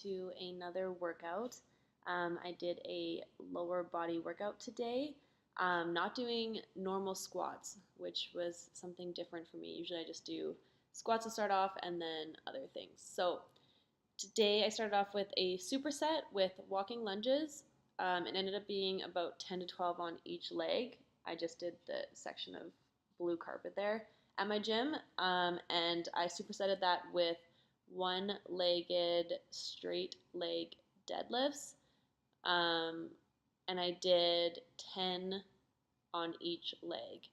to another workout. I did a lower body workout today, not doing normal squats, which was something different for me. Usually I just do squats to start off and then other things. So today I started off with a superset with walking lunges. It ended up being about 10 to 12 on each leg. I just did the section of blue carpet there at my gym, and I supersetted that with one-legged straight leg deadlifts, and I did 10 on each leg.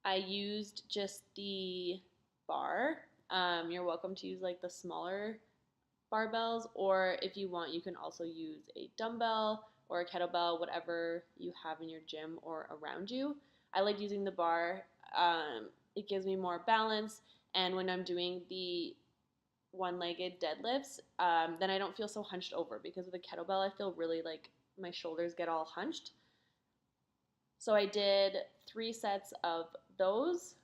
I used just the bar. You're welcome to use like the smaller barbells, or if you want, you can also use a dumbbell or a kettlebell, whatever you have in your gym or around you. I like using the bar. It gives me more balance, and when I'm doing the one-legged deadlifts, then I don't feel so hunched over, because with a kettlebell I feel really like my shoulders get all hunched. So I did 3 sets of those.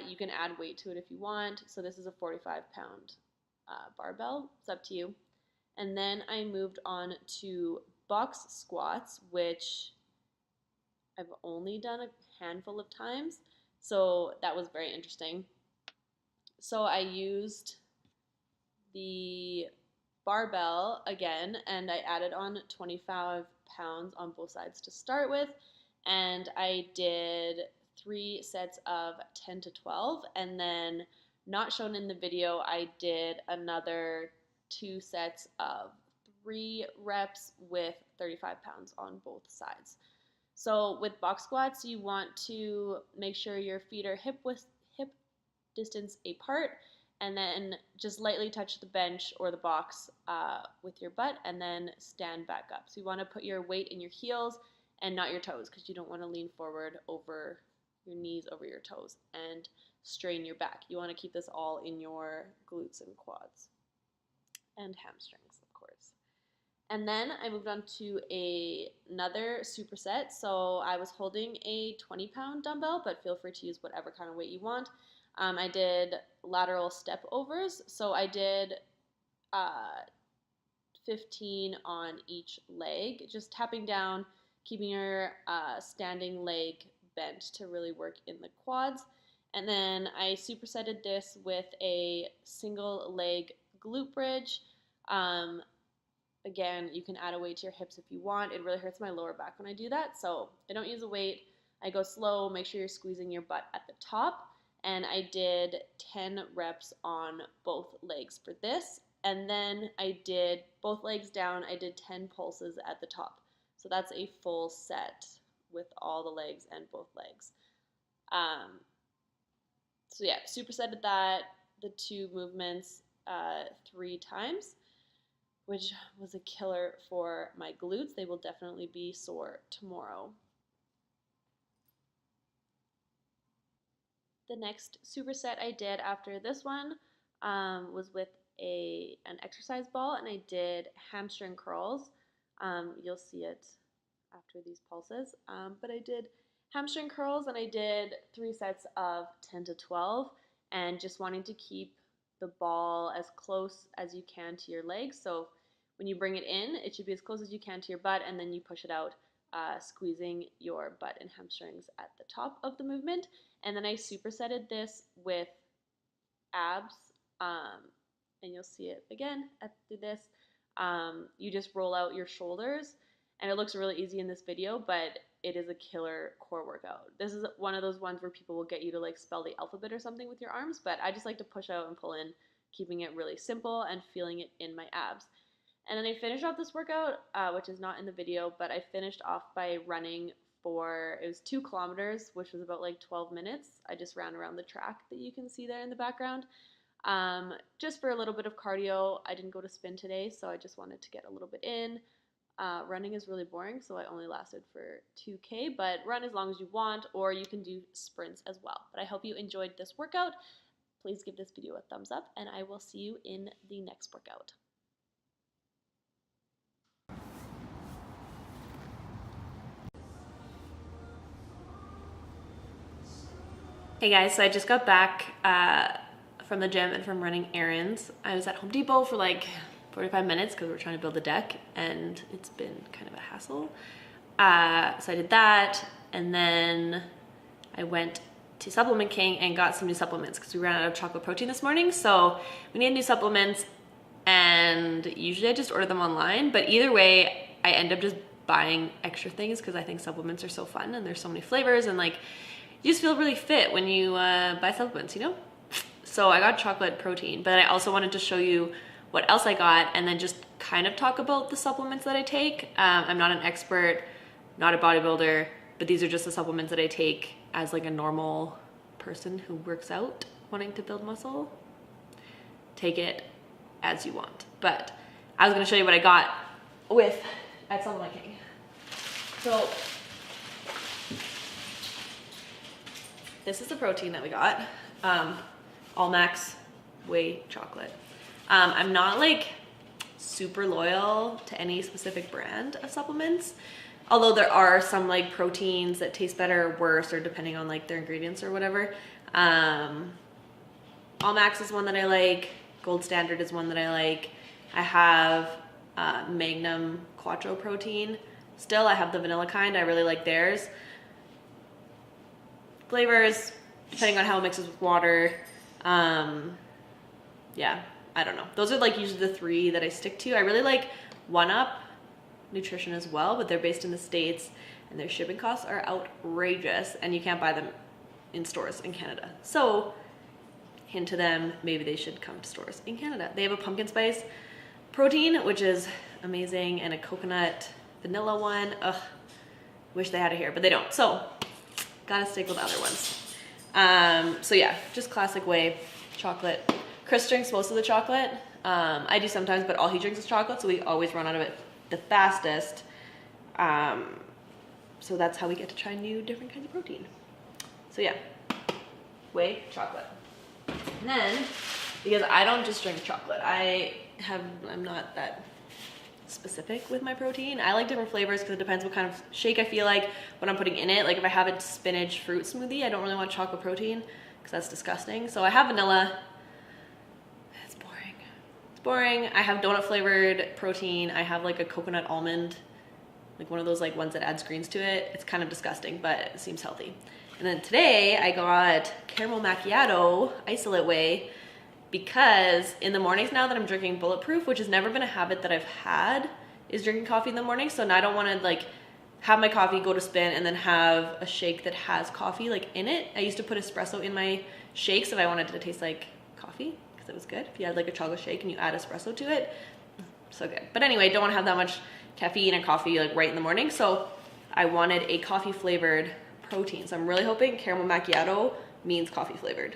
You can add weight to it if you want. So this is a 45-pound barbell. It's up to you. And then I moved on to box squats, which I've only done a handful of times, so that was very interesting. So I used the barbell again, and I added on 25 pounds on both sides to start with, and I did 3 sets of 10 to 12, and then, not shown in the video, I did another 2 sets of 3 reps with 35 pounds on both sides. So with box squats, you want to make sure your feet are hip distance apart, and then just lightly touch the bench or the box with your butt, and then stand back up. So you want to put your weight in your heels and not your toes, because you don't want to lean forward over your knees, over your toes, and strain your back. You want to keep this all in your glutes and quads and hamstrings, of course. And then I moved on to another superset. So I was holding a 20-pound dumbbell, but feel free to use whatever kind of weight you want. I did lateral stepovers. So I did 15 on each leg, just tapping down, keeping your standing leg bent to really work in the quads. And then I supersetted this with a single leg glute bridge. Again, you can add a weight to your hips if you want. It really hurts my lower back when I do that, so I don't use a weight. I go slow, make sure you're squeezing your butt at the top, and I did 10 reps on both legs for this, and then I did both legs down. I did 10 pulses at the top, so that's a full set with all the legs and both legs. So yeah, supersetted that, the 2 movements 3 times, which was a killer for my glutes. They will definitely be sore tomorrow. The next superset I did after this one was with an exercise ball, and I did hamstring curls. You'll see it after these pulses, but I did hamstring curls, and I did 3 sets of 10 to 12, and just wanting to keep the ball as close as you can to your legs. So when you bring it in, it should be as close as you can to your butt, and then you push it out, squeezing your butt and hamstrings at the top of the movement. And then I supersetted this with abs, and you'll see it again after this. You just roll out your shoulders, and it looks really easy in this video, but it is a killer core workout. This is one of those ones where people will get you to like spell the alphabet or something with your arms, but I just like to push out and pull in, keeping it really simple and feeling it in my abs. And then I finished off this workout, which is not in the video, but I finished off by running for, it was 2 kilometers, which was about like 12 minutes. I just ran around the track that you can see there in the background, just for a little bit of cardio. I didn't go to spin today, so I just wanted to get a little bit in. Running is really boring, so I only lasted for 2K, but run as long as you want, or you can do sprints as well. But I hope you enjoyed this workout. Please give this video a thumbs up, and I will see you in the next workout. Hey guys, so I just got back from the gym and from running errands. I was at Home Depot for like 45 minutes because we're trying to build the deck and it's been kind of a hassle. So I did that, and then I went to Supplement King and got some new supplements because we ran out of chocolate protein this morning. So we need new supplements, and usually I just order them online, but either way I end up just buying extra things because I think supplements are so fun and there's so many flavors, and like you just feel really fit when you buy supplements, you know? So I got chocolate protein, but I also wanted to show you what else I got and then just kind of talk about the supplements that I take. I'm not an expert, not a bodybuilder, but these are just the supplements that I take as like a normal person who works out wanting to build muscle. Take it as you want. But I was gonna show you what I got at Supplement King. So this is the protein that we got. All Max Whey chocolate. I'm not like super loyal to any specific brand of supplements, although there are some like proteins that taste better or worse, or depending on like their ingredients or whatever. All Max is one that I like. Gold Standard is one that I like. I have Magnum Quattro protein. Still, I have the vanilla kind. I really like theirs. Flavors, depending on how it mixes with water. Yeah, I don't know. Those are like usually the three that I stick to. I really like 1UP Nutrition as well, but they're based in the States and their shipping costs are outrageous and you can't buy them in stores in Canada. So hint to them, maybe they should come to stores in Canada. They have a pumpkin spice protein, which is amazing, and a coconut vanilla one. Ugh, wish they had it here, but they don't. So gotta stick with other ones. So yeah, just classic whey chocolate. Chris drinks most of the chocolate. I do sometimes, but all he drinks is chocolate, so we always run out of it the fastest. So that's how we get to try new different kinds of protein. So yeah, whey chocolate. And then, because I don't just drink chocolate, I'm not that specific with my protein. I like different flavors because it depends what kind of shake I feel like, what I'm putting in it. Like if I have a spinach fruit smoothie, I don't really want chocolate protein because that's disgusting. So I have vanilla. It's boring. It's boring. I have donut flavored protein. I have like a coconut almond, like one of those like ones that adds greens to it. It's kind of disgusting, but it seems healthy. And then today I got caramel macchiato isolate whey because in the mornings now that I'm drinking Bulletproof, which has never been a habit that I've had, is drinking coffee in the morning. So now I don't want to like have my coffee, go to spin, and then have a shake that has coffee like in it. I used to put espresso in my shakes if I wanted it to taste like coffee because it was good. If you had like a chocolate shake and you add espresso to it, so good. But anyway, don't want to have that much caffeine and coffee like right in the morning. So I wanted a coffee flavored protein. So I'm really hoping caramel macchiato means coffee flavored.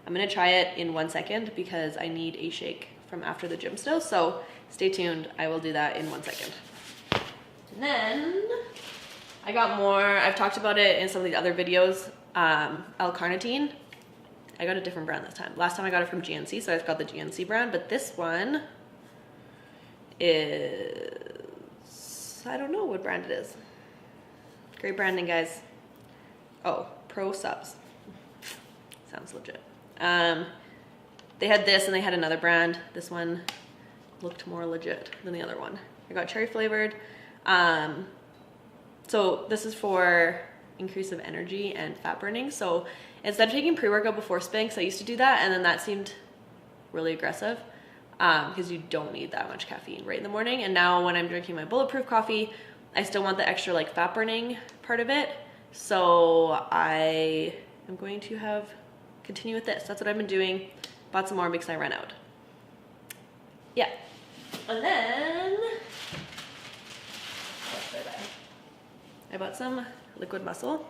I'm gonna try it in 1 second because I need a shake from after the gym still. So stay tuned. I will do that in 1 second. And then I got more. I've talked about it in some of the other videos. L-carnitine. I got a different brand this time. Last time I got it from GNC, so I've got the GNC brand, but this one is, I don't know what brand it is. Great branding, guys. Oh, Pro Subs. Sounds legit. They had this and they had another brand. This one looked more legit than the other one. I got cherry flavored. So this is for increase of energy and fat burning. So instead of taking pre-workout before spin, because I used to do that and then that seemed really aggressive because you don't need that much caffeine right in the morning. And now when I'm drinking my Bulletproof coffee, I still want the extra like fat burning part of it. So I am going to continue with this. That's what I've been doing. Bought some more because I ran out. Yeah. And then what did I buy? I bought some liquid muscle.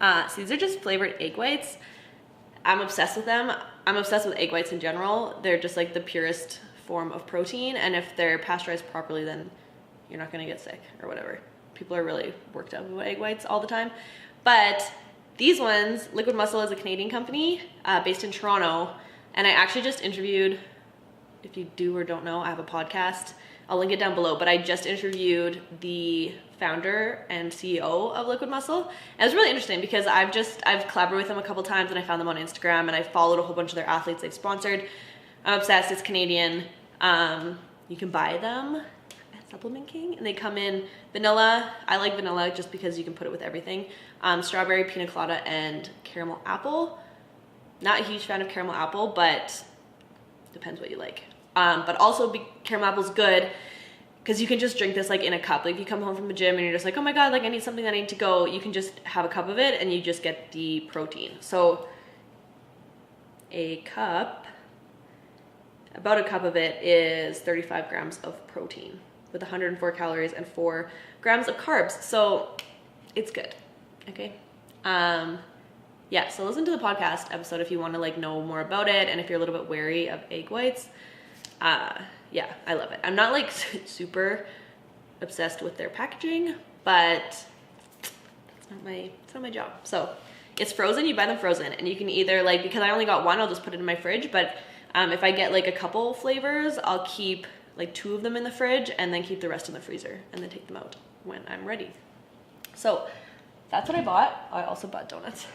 So these are just flavored egg whites. I'm obsessed with them. I'm obsessed with egg whites in general. They're just like the purest form of protein, and if they're pasteurized properly, then you're not gonna get sick or whatever. People are really worked up about egg whites all the time. But these ones, Liquid Muscle is a Canadian company based in Toronto, and I actually just interviewed if you do or don't know, I have a podcast. I'll link it down below, but I just interviewed the founder and CEO of Liquid Muscle. And it was really interesting because I've collaborated with them a couple times, and I found them on Instagram, and I followed a whole bunch of their athletes they've sponsored. I'm obsessed. It's Canadian. You can buy them at Supplement King, and they come in vanilla. I like vanilla just because you can put it with everything. Strawberry, pina colada, and caramel apple. Not a huge fan of caramel apple, but depends what you like. But also caramel apple's good because you can just drink this like in a cup. Like if you come home from the gym and you're just like, oh my God, like I need something that I need to go, you can just have a cup of it and you just get the protein. So about a cup of it is 35 grams of protein with 104 calories and 4 grams of carbs. So it's good, okay? Yeah, so listen to the podcast episode if you want to like know more about it, and if you're a little bit wary of egg whites. Yeah, I love it. I'm not like super obsessed with their packaging, but it's not my job. So it's frozen, you buy them frozen, and you can either like, because I only got one, I'll just put it in my fridge, but if I get like a couple flavors, I'll keep like 2 of them in the fridge and then keep the rest in the freezer and then take them out when I'm ready. So that's what I bought. I also bought donuts.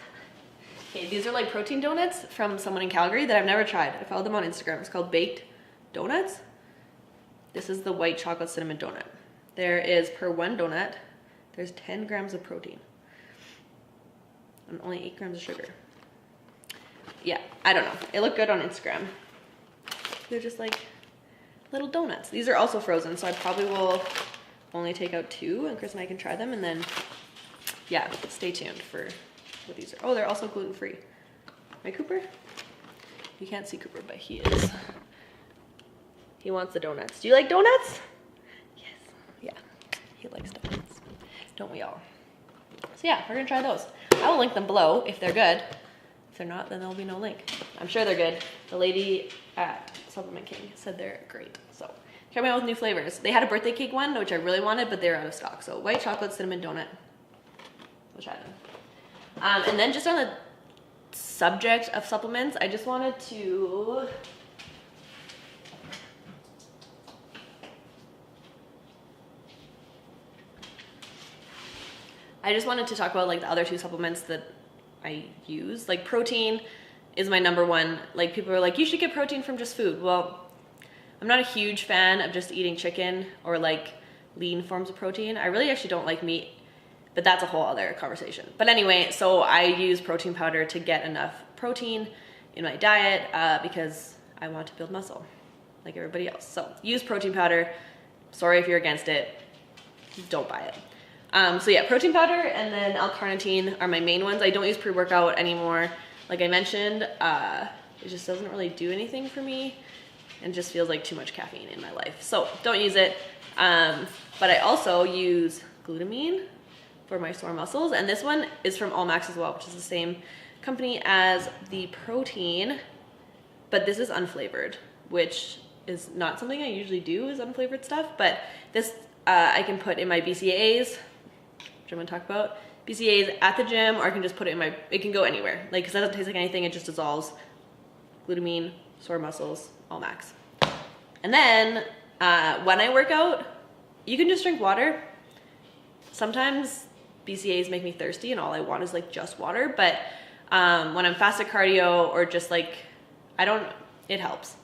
Okay, these are like protein donuts from someone in Calgary that I've never tried. I followed them on Instagram. It's called Baked Donuts. This is the white chocolate cinnamon donut. There is, per one donut, there's 10 grams of protein and only 8 grams of sugar. Yeah, I don't know. It looked good on Instagram. They're just like little donuts. These are also frozen, so I probably will only take out 2 and Chris and I can try them, and then, yeah, stay tuned for what these are. Oh, they're also gluten-free. Right, Cooper? You can't see Cooper, but he is. He wants the donuts. Do you like donuts? Yes. Yeah, he likes donuts. Don't we all? So yeah, we're gonna try those. I will link them below if they're good. If they're not, then there'll be no link. I'm sure they're good. The lady at Supplement King said they're great. So coming out with new flavors. They had a birthday cake one, which I really wanted, but they're out of stock. So white chocolate cinnamon donut. We'll try them. And then just on the subject of supplements, I just wanted to talk about like the other 2 supplements that I use. Like protein is my number one. Like people are like, you should get protein from just food. Well, I'm not a huge fan of just eating chicken or like lean forms of protein. I really actually don't like meat, but that's a whole other conversation. But anyway, so I use protein powder to get enough protein in my diet because I want to build muscle like everybody else. So use protein powder. Sorry if you're against it, don't buy it. So yeah, protein powder and then L-carnitine are my main ones. I don't use pre-workout anymore. Like I mentioned, it just doesn't really do anything for me and just feels like too much caffeine in my life. So don't use it. But I also use glutamine for my sore muscles. And this one is from Allmax as well, which is the same company as the protein, but this is unflavored, which is not something I usually do, is unflavored stuff. But this I can put in my BCAAs, which I'm gonna talk about. BCAAs at the gym, or I can just put it in it can go anywhere. Like, cause it doesn't taste like anything, it just dissolves. Glutamine, sore muscles, Allmax. And then, when I work out, you can just drink water. Sometimes BCAAs make me thirsty and all I want is like just water, but when I'm fasted cardio or just like, it helps.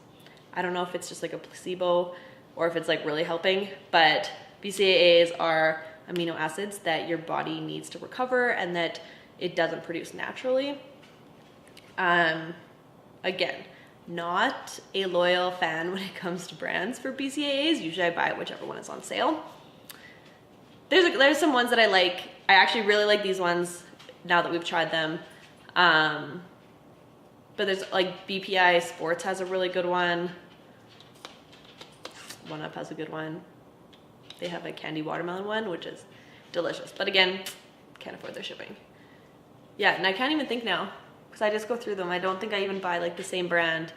I don't know if it's just like a placebo or if it's like really helping, but BCAAs are amino acids that your body needs to recover and that it doesn't produce naturally. Again, not a loyal fan when it comes to brands for BCAAs. Usually I buy whichever one is on sale. There's some ones that I like. I actually really like these ones now that we've tried them. But there's like BPI Sports has a really good one. One Up has a good one. They have a candy watermelon one, which is delicious. But again, can't afford their shipping. Yeah, and I can't even think now because I just go through them. I don't think I even buy like the same brand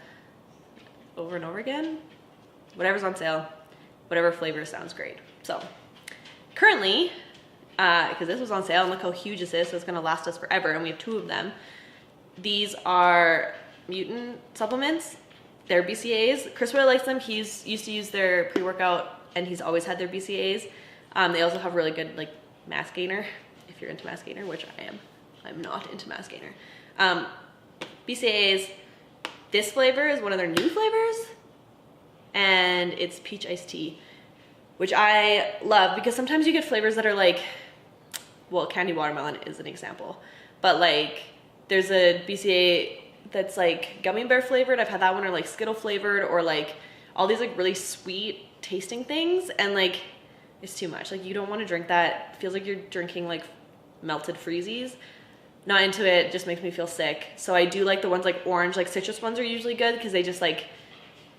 over and over again. Whatever's on sale, whatever flavor sounds great. So currently, because this was on sale, and look how huge this is, so it's gonna last us forever, and we have 2 of them. These are mutant supplements, their BCAAs. Chris really likes them. He's used to use their pre-workout and he's always had their BCAAs. They also have really good like mass gainer, if you're into mass gainer, which I am. I'm not into mass gainer. BCAAs, this flavor is one of their new flavors, and it's peach iced tea, which I love because sometimes you get flavors that are like, well, candy watermelon is an example, but like there's a BCAA that's like gummy bear flavored. I've had that one, or like Skittle flavored, or like all these like really sweet tasting things, and like it's too much. Like you don't want to drink that. It feels like you're drinking like melted freezies. Not into it, just makes me feel sick. So I do like the ones like orange, like citrus ones are usually good because they just like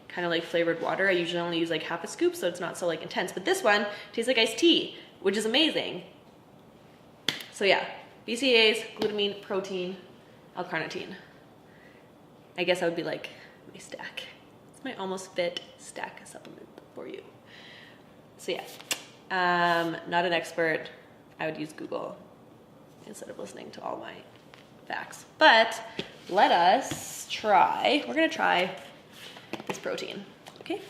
kind of like flavored water. I usually only use like half a scoop, so it's not so like intense. But this one tastes like iced tea, which is amazing. So yeah, BCAAs, glutamine, protein, L-carnitine. I guess that would be like my stack. It's my almost fit stack supplement for you. So yeah, not an expert. I would use Google instead of listening to all my facts. But let us try, we're gonna try this protein, okay?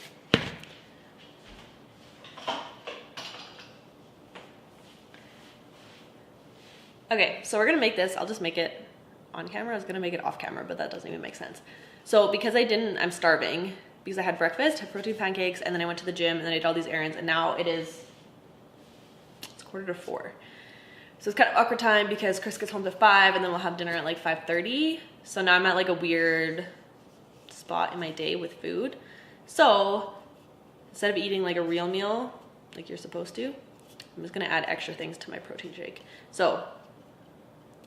Okay, so we're gonna make this, I'll just make it on camera. I was gonna make it off camera, but that doesn't even make sense. So because I'm starving, because I had breakfast, had protein pancakes, and then I went to the gym, and then I did all these errands, and now it's 3:45. So it's kind of awkward time because Chris gets home at 5, and then we'll have dinner at like 5:30. So now I'm at like a weird spot in my day with food. So instead of eating like a real meal, like you're supposed to, I'm just gonna add extra things to my protein shake. So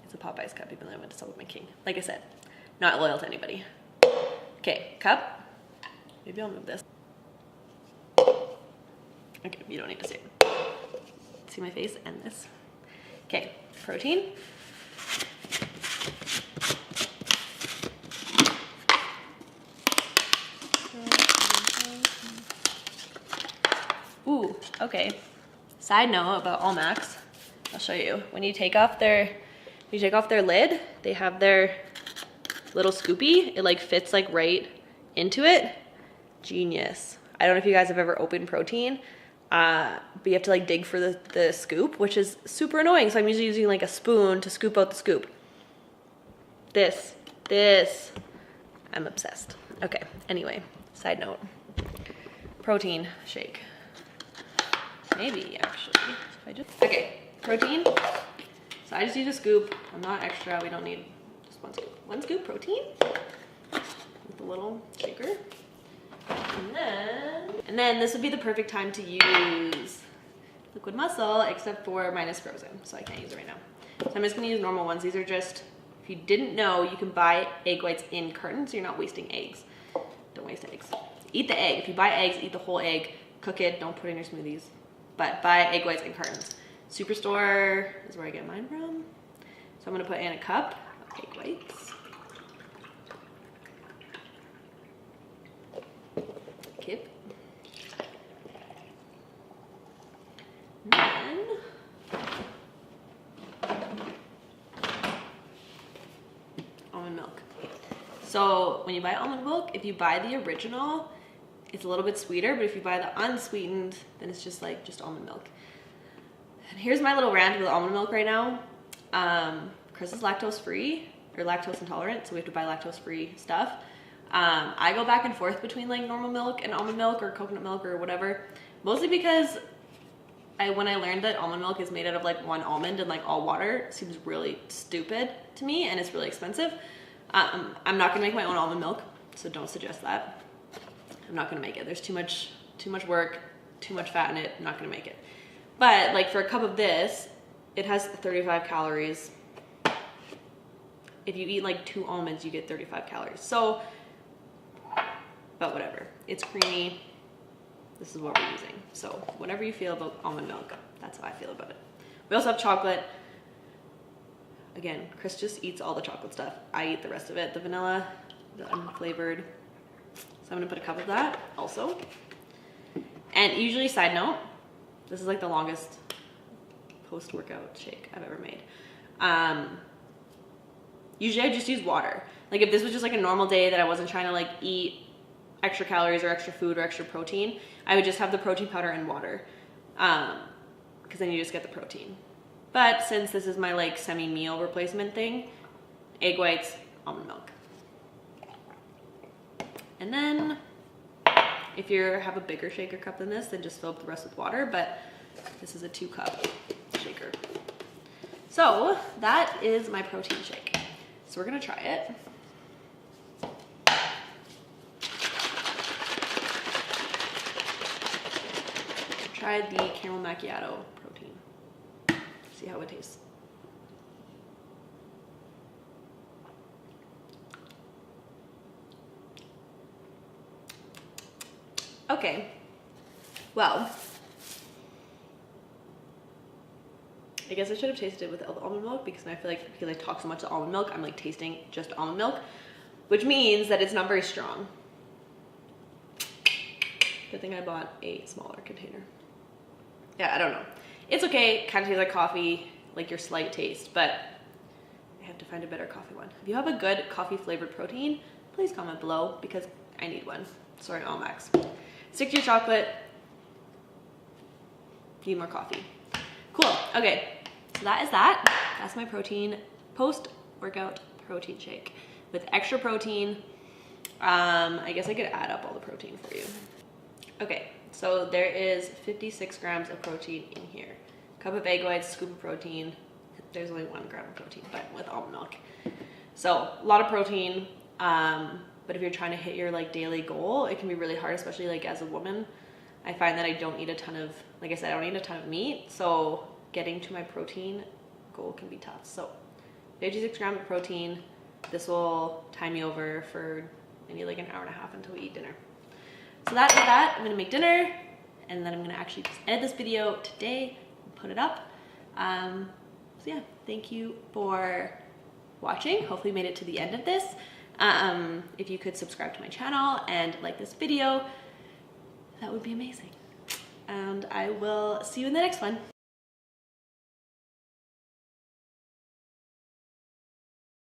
it's a Popeyes cup, even though I went to sell with my king. Like I said, not loyal to anybody. Okay, cup. Maybe I'll move this. Okay, you don't need to see it. See my face and this. Okay, protein. Ooh, okay. Side note about Almax, I'll show you. When you take off their lid, they have their little scoopy. It like fits like right into it. Genius. I don't know if you guys have ever opened protein, but you have to like dig for the scoop, which is super annoying. So I'm usually using like a spoon to scoop out the scoop. This, I'm obsessed. Okay, anyway, side note. Protein shake. Maybe actually, okay, protein. So I just use a scoop. I'm not extra, we don't need just one scoop. One scoop protein with the little shaker. And then this would be the perfect time to use liquid muscle, except for mine is frozen, so I can't use it right now. So I'm just gonna use normal ones. These are just, if you didn't know, you can buy egg whites in cartons, so you're not wasting eggs. Don't waste eggs. Eat the egg. If you buy eggs, eat the whole egg, cook it, don't put it in your smoothies. But buy egg whites in cartons. Superstore is where I get mine from. So I'm gonna put in a cup of egg whites. Kip. And then almond milk. So when you buy almond milk, if you buy the original, it's a little bit sweeter, but if you buy the unsweetened, then it's just almond milk. And here's my little rant with almond milk right now. Chris is lactose free or lactose intolerant, so we have to buy lactose free stuff. I go back and forth between like normal milk and almond milk or coconut milk or whatever, mostly because when I learned that almond milk is made out of like one almond and like all water, it seems really stupid to me, and it's really expensive. I'm not gonna make my own almond milk, so don't suggest that. I'm not gonna make it. There's too much work, too much fat in it. I'm not gonna make it. But like for a cup of this, it has 35 calories. If you eat like 2 almonds, you get 35 calories. So, but whatever. It's creamy. This is what we're using. So whatever you feel about almond milk, that's how I feel about it. We also have chocolate. Again, Chris just eats all the chocolate stuff. I eat the rest of it. The vanilla, the unflavored. So I'm gonna put a cup of that also. And usually, side note, this is like the longest post-workout shake I've ever made. Usually I just use water. Like if this was just like a normal day that I wasn't trying to like eat extra calories or extra food or extra protein, I would just have the protein powder and water, because then you just get the protein. But since this is my like semi-meal replacement thing, egg whites, almond milk. And then if you have a bigger shaker cup than this, then just fill up the rest with water, but this is a 2-cup shaker. So that is my protein shake. So we're gonna try it. Try the caramel macchiato protein. See how it tastes. Okay, well, I guess I should have tasted it with the almond milk, because I feel like because I talk so much to almond milk, I'm like tasting just almond milk, which means that it's not very strong. Good thing I bought a smaller container. Yeah, I don't know. It's okay, kind of tastes like coffee, like your slight taste, but I have to find a better coffee one. If you have a good coffee flavored protein, please comment below, because I need one. Sorry, all Max. Stick to your chocolate. Need more coffee. Cool. Okay. So that is that. That's my protein post-workout protein shake with extra protein. I guess I could add up all the protein for you. Okay. So there is 56 grams of protein in here. Cup of egg whites, scoop of protein. There's only 1 gram of protein, but with almond milk. So a lot of protein. But if you're trying to hit your like daily goal, it can be really hard, especially like as a woman. I find that I don't eat a ton of, like I said, I don't eat a ton of meat. So getting to my protein goal can be tough. So 56 grams of protein. This will time me over for maybe like an hour and a half until we eat dinner. So that is that. I'm gonna make dinner, and then I'm gonna actually just edit this video today and put it up. So yeah, thank you for watching. Hopefully you made it to the end of this. If you could subscribe to my channel and like this video, that would be amazing. And I will see you in the next one.